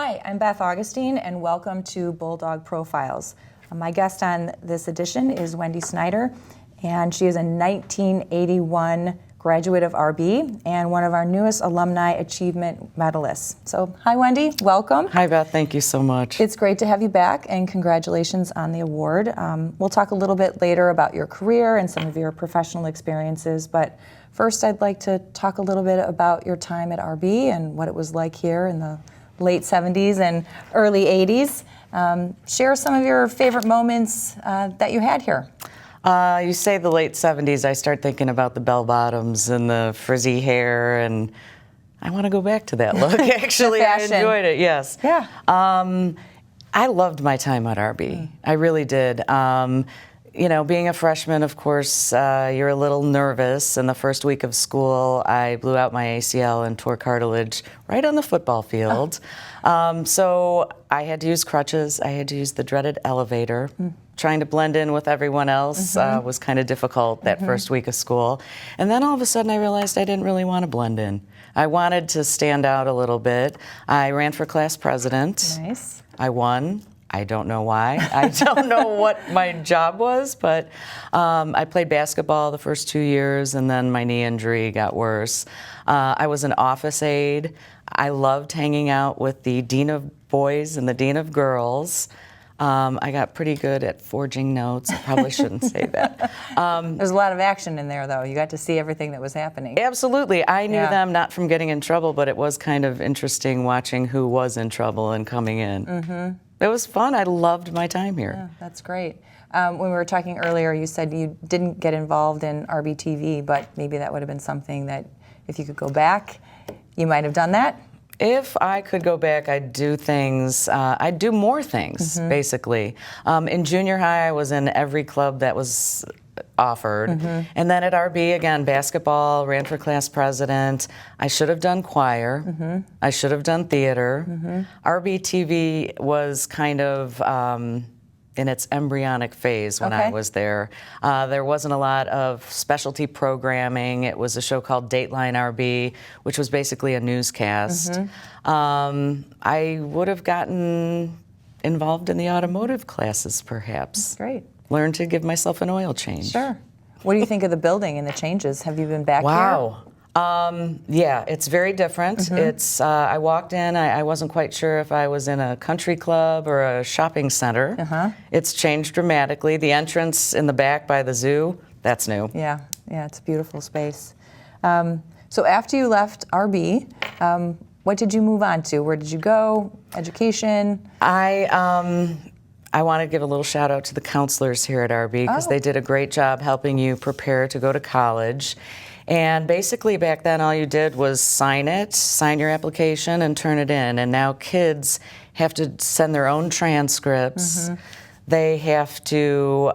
Hi, I'm Beth Augustine, and welcome to Bulldog Profiles. My guest on this edition is Wendy Snyder, and she is a 1981 graduate of RB and one of our newest Alumni Achievement Medalists. So, hi Wendy, welcome. Hi Beth, thank you so much. It's great to have you back, and congratulations on the award. We'll talk a little bit later about your career and some of your professional experiences, but first I'd like to talk a little bit about your time at RB and what it was like here in the late 70s and early 80s. Share some of your favorite moments that you had here. You say the late 70s, I start thinking about the bell bottoms and the frizzy hair, and I want to go back to that look, actually. I enjoyed it, yes. Yeah. I loved my time at RB. I really did. You know, being a freshman, of course, you're a little nervous. In the first week of school, I blew out my ACL and tore cartilage right on the football field. So I had to use crutches. I had to use the dreaded elevator. Trying to blend in with everyone else was kind of difficult that first week of school. And then all of a sudden I realized I didn't really want to blend in. I wanted to stand out a little bit. I ran for class president. Nice. I won. I don't know why. I don't know what my job was, but I played basketball the first 2 years, and then my knee injury got worse. I was an office aide. I loved hanging out with the dean of boys and the dean of girls. I got pretty good at forging notes. I probably shouldn't say that. There's a lot of action in there, though. You got to see everything that was happening. Absolutely. I knew them not from getting in trouble, but it was kind of interesting watching who was in trouble and coming in. It was fun. I loved my time here. Yeah, that's great. When we were talking earlier, you said you didn't get involved in RBTV, but maybe that would have been something that if you could go back, you might have done that? If I could go back, I'd do things, I'd do more things, basically. In junior high, I was in every club that was offered. And then at RB, again, basketball, ran for class president. I should have done choir. I should have done theater. RB TV was kind of in its embryonic phase when I was there. There wasn't a lot of specialty programming. It was a show called Dateline RB, which was basically a newscast. I would have gotten involved in the automotive classes, perhaps. That's great. Learn to give myself an oil change. Sure. What do you think of the building and the changes? Have you been back here? Wow. Yeah, it's very different. It's I walked in, I wasn't quite sure if I was in a country club or a shopping center. It's changed dramatically. The entrance in the back by the zoo, that's new. Yeah, it's a beautiful space. So after you left RB, what did you move on to? Where did you go? Education? I want to give a little shout out to the counselors here at RB because they did a great job helping you prepare to go to college. And basically back then all you did was sign your application and turn it in. And now kids have to send their own transcripts. They have to,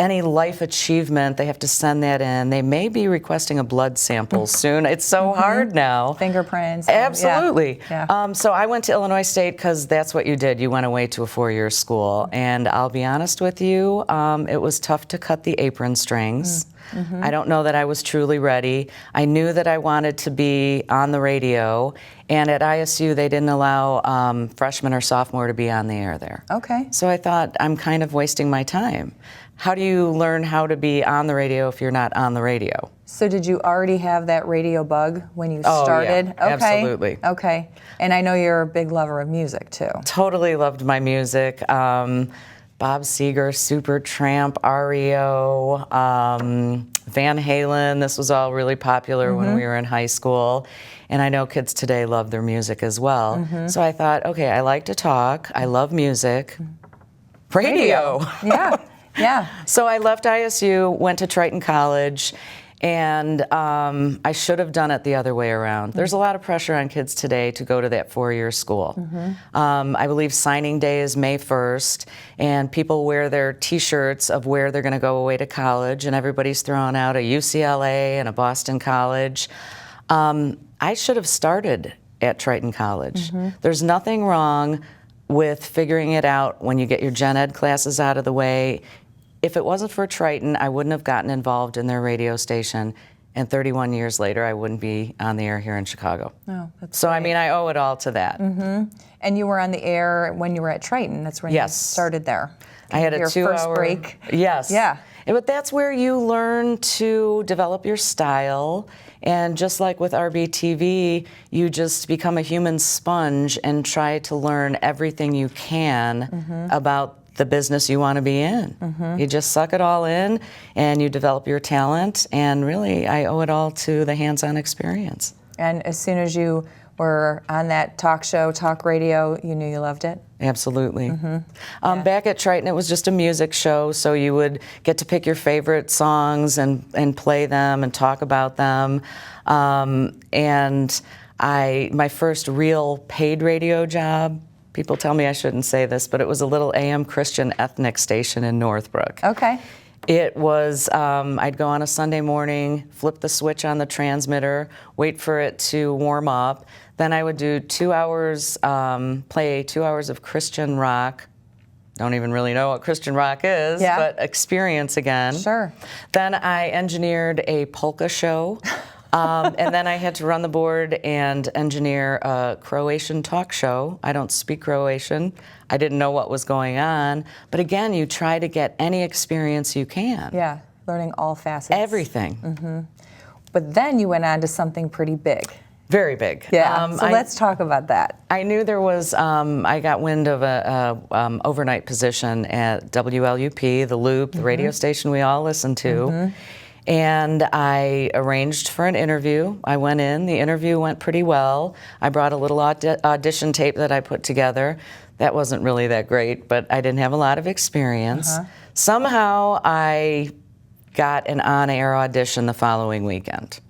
any life achievement, they have to send that in. They may be requesting a blood sample soon. It's so hard now. Fingerprints. Absolutely. Yeah. So I went to Illinois State because that's what you did. You went away to a 4-year school. And I'll be honest with you, it was tough to cut the apron strings. I don't know that I was truly ready. I knew that I wanted to be on the radio, and at ISU they didn't allow freshman or sophomore to be on the air there. Okay. So I thought, I'm kind of wasting my time. How do you learn how to be on the radio if you're not on the radio? So did you already have that radio bug when you started? Yeah, absolutely. Okay. And I know you're a big lover of music too. Totally loved my music. Bob Seger, Supertramp, REO, Van Halen. This was all really popular when we were in high school. And I know kids today love their music as well. So I thought, okay, I like to talk. I love music. Radio. Yeah. So I left ISU, went to Triton College, and I should have done it the other way around. There's a lot of pressure on kids today to go to that 4-year school. I believe signing day is May 1st, and people wear their T-shirts of where they're going to go away to college, and everybody's throwing out a UCLA and a Boston College. I should have started at Triton College. There's nothing wrong with figuring it out when you get your gen ed classes out of the way. If it wasn't for Triton, I wouldn't have gotten involved in their radio station, and 31 years later, I wouldn't be on the air here in Chicago. Oh, that's So, I great. mean, I owe it all to that. And you were on the air when you were at Triton. That's when Yes. you started there. I had a Your 2-hour first break. Yes. Yeah. But that's where you learn to develop your style. And just like with RBTV, you just become a human sponge and try to learn everything you can about the business you want to be in. You just suck it all in and you develop your talent. And really, I owe it all to the hands-on experience. And as soon as you were on that talk show, talk radio, you knew you loved it? Absolutely. Back at Triton, it was just a music show, so you would get to pick your favorite songs and play them and talk about them. And my first real paid radio job, people tell me I shouldn't say this, but it was a little AM Christian ethnic station in Northbrook. Okay. It was, I'd go on a Sunday morning, flip the switch on the transmitter, wait for it to warm up. Then I would do 2 hours, play 2 hours of Christian rock. Don't even really know what Christian rock is, but experience again. Sure. Then I engineered a polka show. And then I had to run the board and engineer a Croatian talk show. I don't speak Croatian. I didn't know what was going on. But again, you try to get any experience you can. Yeah, learning all facets. Everything. But then you went on to something pretty big. Very big. Yeah, so let's talk about that. I knew there was, I got wind of a overnight position at WLUP, the Loop, the radio station we all listen to. And I arranged for an interview. I went in. The interview went pretty well. I brought a little audition tape that I put together. That wasn't really that great, but I didn't have a lot of experience. Somehow I got an on-air audition the following weekend.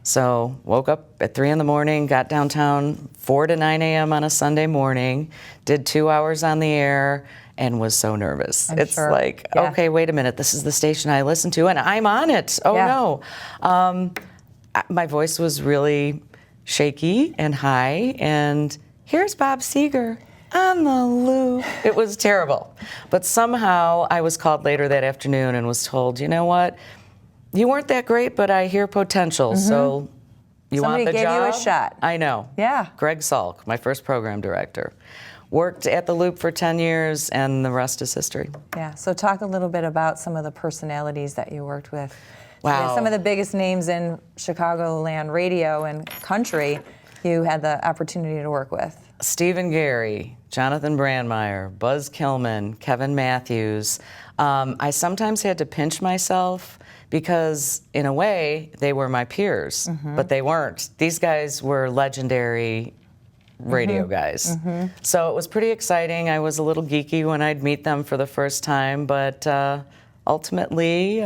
So woke up at 3 in the morning, got downtown 4 to 9 a.m. on a Sunday morning, did 2 hours on the air, and was so nervous. I'm it's sure. like, Yeah. okay, wait a minute, this is the station I listen to, and I'm on it. Oh no. My voice was really shaky and high, and here's Bob Seger on the Loop. It was terrible. But somehow I was called later that afternoon and was told, you know what? You weren't that great, but I hear potential, so you Somebody want the gave job? you a shot. I know. Yeah. Greg Salk, my first program director. Worked at the Loop for 10 years, and the rest is history. Yeah, so talk a little bit about some of the personalities that you worked with. Wow. Some of the biggest names in Chicagoland radio and country you had the opportunity to work with. Stephen Gary, Jonathan Brandmeier, Buzz Killman, Kevin Matthews. I sometimes had to pinch myself because, in a way, they were my peers, but they weren't. These guys were legendary radio guys. So it was pretty exciting. I was a little geeky when I'd meet them for the first time, but ultimately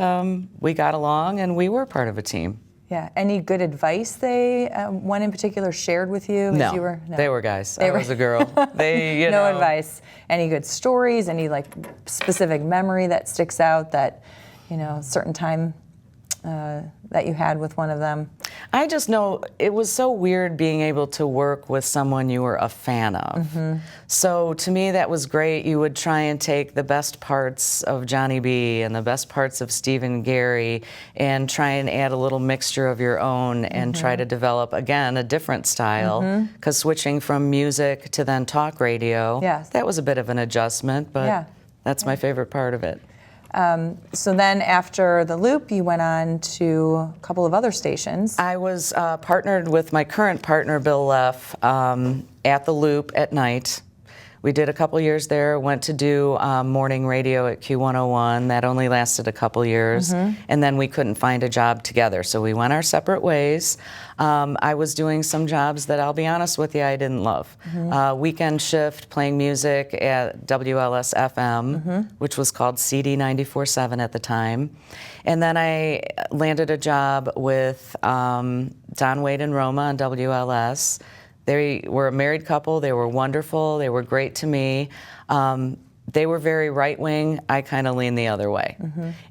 we got along and we were part of a team. Yeah, any good advice one in particular shared with you? No, as you were, they were guys. I was a girl. They, you no know. advice. Any good stories? Any like specific memory that sticks out that, certain time that you had with one of them? I just know it was so weird being able to work with someone you were a fan of. So to me that was great. You would try and take the best parts of Johnny B and the best parts of Stephen Gary and try and add a little mixture of your own and try to develop, again, a different style. Because switching from music to then talk radio, that was a bit of an adjustment, but that's my favorite part of it. So then after the Loop, you went on to a couple of other stations. I was partnered with my current partner, Bill Leff, at the Loop at night. We did a couple years there, went to do morning radio at Q101. That only lasted a couple years. And then we couldn't find a job together, so we went our separate ways. I was doing some jobs that, I'll be honest with you, I didn't love. Weekend shift, playing music at WLS FM, which was called CD 94.7 at the time. And then I landed a job with Don Wade and Roma on WLS. They were a married couple. They were wonderful. They were great to me. They were very right-wing. I kind of leaned the other way.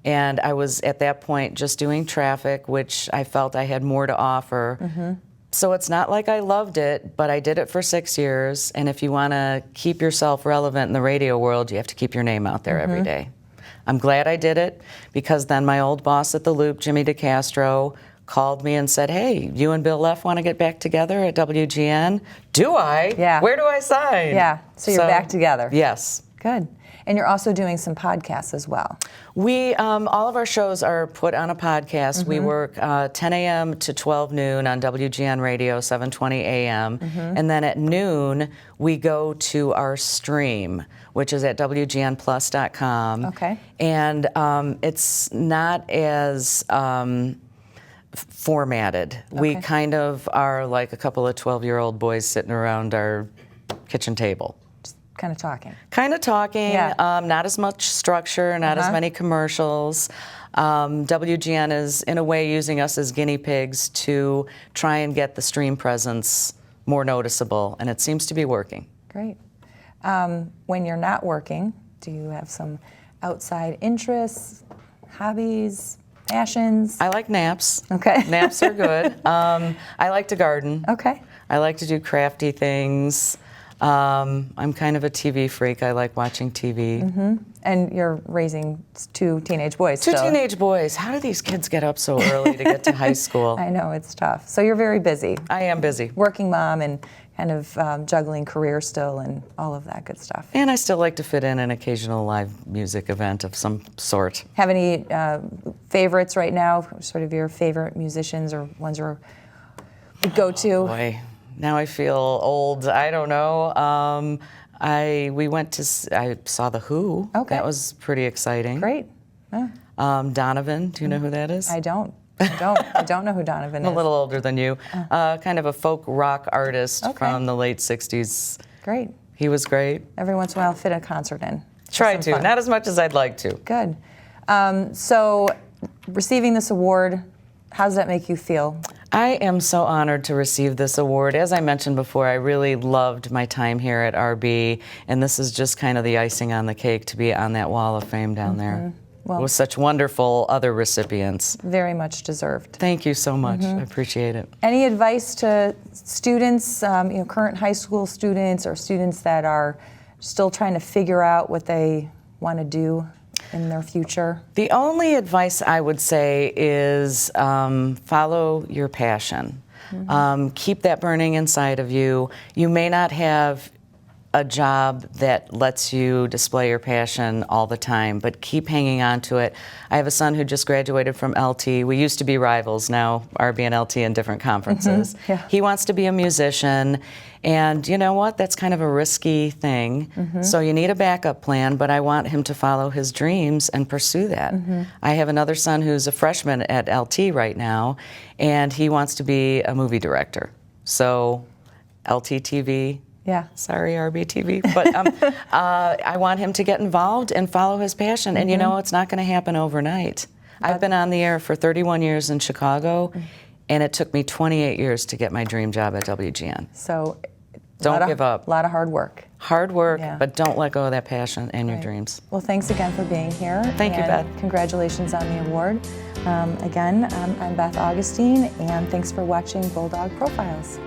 And I was, at that point, just doing traffic, which I felt I had more to offer. So it's not like I loved it, but I did it for 6 years. And if you want to keep yourself relevant in the radio world, you have to keep your name out there every day. I'm glad I did it, because then my old boss at the Loop, Jimmy DeCastro, called me and said, hey, you and Bill Leff want to get back together at WGN? Do I? Yeah. Where do I sign? Yeah, so you're back together. Yes. Good. And you're also doing some podcasts as well. We, all of our shows are put on a podcast. We work 10 a.m. to 12 noon on WGN Radio, 720 a.m. And then at noon, we go to our stream, which is at WGNplus.com. Okay. And it's not as formatted. Okay. We kind of are like a couple of 12-year-old boys sitting around our kitchen table. Kind of talking. Kind of talking, Yeah. not as much structure, not as many commercials. WGN is, in a way, using us as guinea pigs to try and get the stream presence more noticeable, and it seems to be working. Great. When you're not working, do you have some outside interests, hobbies, passions? I like naps. Okay. Naps are good. I like to garden. Okay. I like to do crafty things. I'm kind of a TV freak. I like watching TV. And you're raising two teenage boys Two still. teenage boys. How do these kids get up so early to get to high school? I know, it's tough. So you're very busy. I am busy. Working mom and kind of juggling career still and all of that good stuff. And I still like to fit in an occasional live music event of some sort. Have any favorites right now, sort of your favorite musicians or ones you're go-to? Boy, now I feel old. I don't know. I saw The Who. Okay. That was pretty exciting. Great. Donovan, do you know who that is? I don't know who Donovan is. I'm a little older than you. Kind of a folk rock artist Okay. from the late 60s. Great. He was great. Every once in a while, fit a concert in. Try Some to, fun. not as much as I'd like to. Good. So, receiving this award, how does that make you feel? I am so honored to receive this award. As I mentioned before, I really loved my time here at RB, and this is just kind of the icing on the cake to be on that wall of fame down there Well- with such wonderful other recipients. Very much deserved. Thank you so much. I appreciate it. Any advice to students, current high school students or students that are still trying to figure out what they want to do in their future? The only advice I would say is follow your passion. Keep that burning inside of you. You may not have a job that lets you display your passion all the time, but keep hanging on to it. I have a son who just graduated from LT. We used to be rivals, now RB and LT in different conferences. Yeah. He wants to be a musician, and you know what? That's kind of a risky thing. So you need a backup plan, but I want him to follow his dreams and pursue that. I have another son who's a freshman at LT right now, and he wants to be a movie director. So LT TV, Yeah. sorry, RBTV, but I want him to get involved and follow his passion. And you know, it's not going to happen overnight. I've been on the air for 31 years in Chicago, and it took me 28 years to get my dream job at WGN. So, Don't give up. A lot of hard work. Hard work, Yeah. but don't let go of that passion and your Right. dreams. Well, thanks again for being here. Thank you, and Beth. Congratulations on the award. Again, I'm Beth Augustine, and thanks for watching Bulldog Profiles.